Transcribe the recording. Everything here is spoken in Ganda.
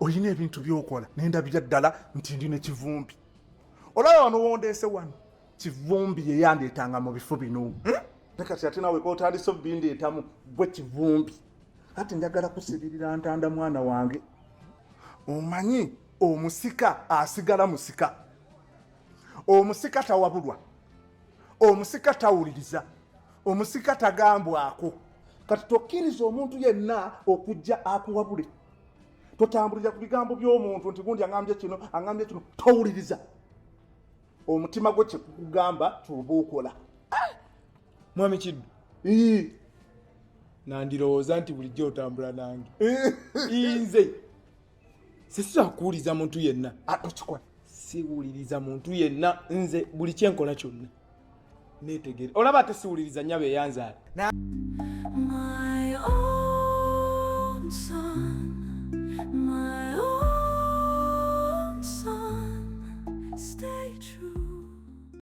oyina ebintu byokola nendabira ddala nti ndina kivumbi olaba wano wondeese wano kivumbi yeyandeetanga mu bifo bino nekati ate nawe kotandise obindeetamu bwe kivumbi ati njagala kusibirira ntanda mwana wange omanyi omusika asigala musika omusika tawabulwa omusika tawuliriza omusika tagambwako kati tokkiriza omuntu yenna okujja akuwabule totambulira ku bigambo by'omuntu nti gundi angambye kino towuliriza omutima gwe kyekugamba tubuukola mwami Kiddu nandirowooza nti bulijjo otambula nange nze sisira kuwuliriza muntu yenna okikola siwuliriza muntu yenna nze buli kyenkola kyonna neetegere olaba ate siwuliriza nnyabo eyanzaala